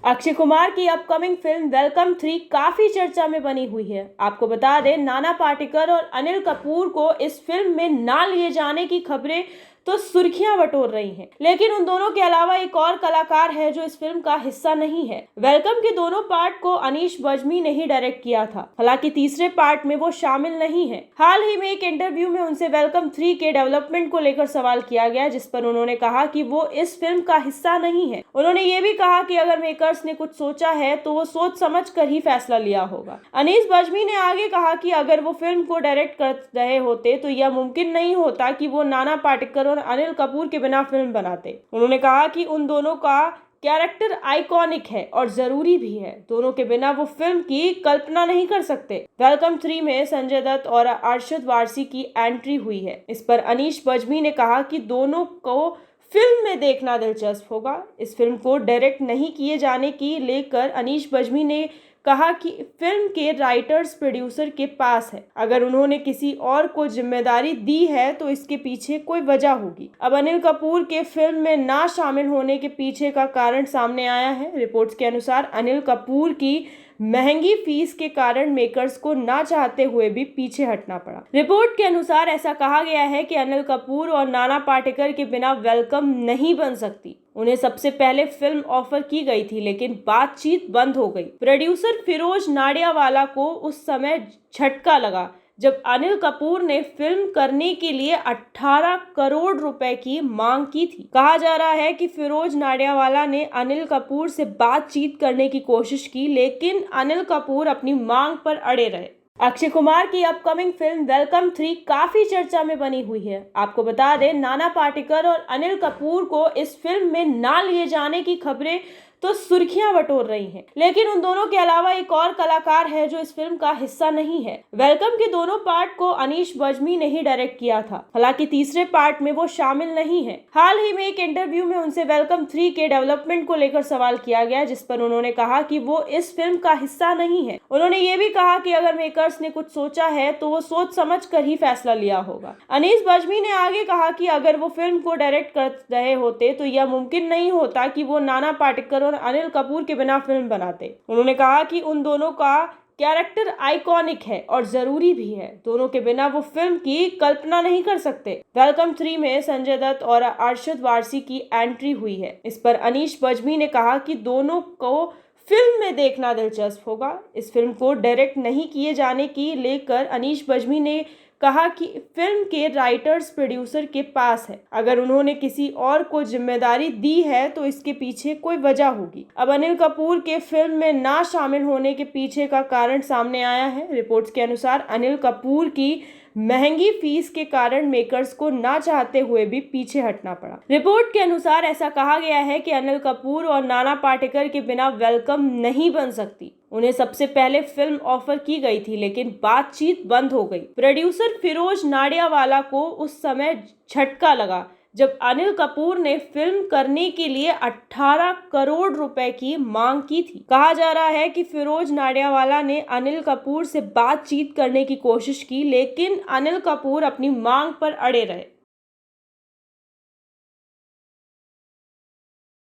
अक्षय कुमार की upcoming film welcome 3 काफी चर्चा में बनी हुई है। आपको बता दें, नाना पाटेकर और अनिल कपूर को इस फिल्म में ना लिए जाने की खबरें तो सुर्खियां बटोर रही हैं। लेकिन उन दोनों के अलावा एक और कलाकार है जो इस फिल्म का हिस्सा नहीं है। वेलकम के दोनों पार्ट को अनीश बज्मी ने ही डायरेक्ट किया था। हालांकि तीसरे पार्ट में वो शामिल नहीं है। हाल ही में एक इंटरव्यू में उनसे वेलकम 3 के डेवलपमेंट को लेकर सवाल किया गया, जिस पर उन्होंने कहा कि वो इस फिल्म का हिस्सा नहीं है। उन्होंने ये भी कहा कि अगर मेकर्स ने कुछ सोचा है तो वो सोच समझ कर ही फैसला लिया होगा। अनीश बज्मी ने आगे कहा कि अगर वो फिल्म को डायरेक्ट कर रहे होते तो यह मुमकिन नहीं होता कि वो नाना पाटेकर अनिल कपूर के बिना फिल्म बनाते। उन्होंने कहा कि उन दोनों का कैरेक्टर आइकॉनिक है और जरूरी भी है। दोनों के बिना वो फिल्म की कल्पना नहीं कर सकते। वेलकम 3 में संजय दत्त और अरशद वारसी की एंट्री हुई है। इस पर अनीश बज्मी ने कहा कि दोनों को फिल्म में देखना दिलचस्प होगा। इस फिल्म को डायरेक्ट नहीं किए जाने की लेकर अनीश बज्मी ने कहा कि फिल्म के राइटर्स प्रोड्यूसर के पास है। अगर उन्होंने किसी और को जिम्मेदारी दी है तो इसके पीछे कोई वजह होगी। अब अनिल कपूर के फिल्म में ना शामिल होने के पीछे का कारण सामने आया है। रिपोर्ट्स के अनुसार अनिल कपूर की महंगी फीस के कारण मेकर्स को ना चाहते हुए भी पीछे हटना पड़ा। रिपोर्ट के अनुसार ऐसा कहा गया है कि अनिल कपूर और नाना पाटेकर के बिना वेलकम नहीं बन सकती। उन्हें सबसे पहले फिल्म ऑफर की गई थी, लेकिन बातचीत बंद हो गई। प्रोड्यूसर फिरोज नाडियावाला को उस समय झटका लगा जब अनिल कपूर ने फिल्म करने के लिए 18 करोड़ रुपए की मांग की थी। कहा जा रहा है कि फिरोज नाडियावाला ने अनिल कपूर से बातचीत करने की कोशिश की, लेकिन अनिल कपूर अपनी मांग पर अड़े रहे। अक्षय कुमार की अपकमिंग फिल्म वेलकम 3 काफी चर्चा में बनी हुई है। आपको बता दें, नाना पाटेकर और अनिल कपूर को इस फिल्म में ना लिए जाने की खबरें तो सुर्खियां बटोर रही हैं। लेकिन उन दोनों के अलावा एक और कलाकार है जो इस फिल्म का हिस्सा नहीं है। वेलकम के दोनों पार्ट को अनीश बज्मी ने ही डायरेक्ट किया था। हालांकि तीसरे पार्ट में वो शामिल नहीं है। हाल ही में एक इंटरव्यू में उनसे वेलकम 3 के डेवलपमेंट को लेकर सवाल किया गया, जिस पर उन्होंने कहा कि वो इस फिल्म का हिस्सा नहीं है। उन्होंने ये भी कहा कि अगर मेकर्स ने कुछ सोचा है तो वो सोच समझ कर ही फैसला लिया होगा। अनीश बज्मी ने आगे कहा कि अगर वो फिल्म को डायरेक्ट कर रहे होते तो यह मुमकिन नहीं होता कि वो नाना पाटेकर और अनिल कपूर के बिना फिल्म बनाते। उन्होंने कहा कि उन दोनों का कैरेक्टर आइकॉनिक है और जरूरी भी है। दोनों के बिना वो फिल्म की कल्पना नहीं कर सकते। वेलकम 3 में संजय दत्त और अरशद वारसी की एंट्री हुई है। इस पर अनीश बज्मी ने कहा कि दोनों को फिल्म में देखना दिलचस्प होगा। इस फिल्म को डायरेक्ट नहीं किए जाने की लेकर अनीश बज्मी ने कहा कि फिल्म के राइटर्स प्रोड्यूसर के पास है। अगर उन्होंने किसी और को जिम्मेदारी दी है तो इसके पीछे कोई वजह होगी। अब अनिल कपूर के फिल्म में ना शामिल होने के पीछे का कारण सामने आया है। रिपोर्ट्स के अनुसार अनिल कपूर की महंगी फीस के कारण मेकर्स को ना चाहते हुए भी पीछे हटना पड़ा। रिपोर्ट के अनुसार ऐसा कहा गया है कि अनिल कपूर और नाना पाटेकर के बिना वेलकम नहीं बन सकती। उन्हें सबसे पहले फिल्म ऑफर की गई थी, लेकिन बातचीत बंद हो गई। प्रोड्यूसर फिरोज नाडियावाला को उस समय झटका लगा जब अनिल कपूर ने फिल्म करने के लिए 18 करोड़ रुपए की मांग की थी। कहा जा रहा है कि फिरोज नाडियावाला ने अनिल कपूर से बातचीत करने की कोशिश की, लेकिन अनिल कपूर अपनी मांग पर अड़े रहे।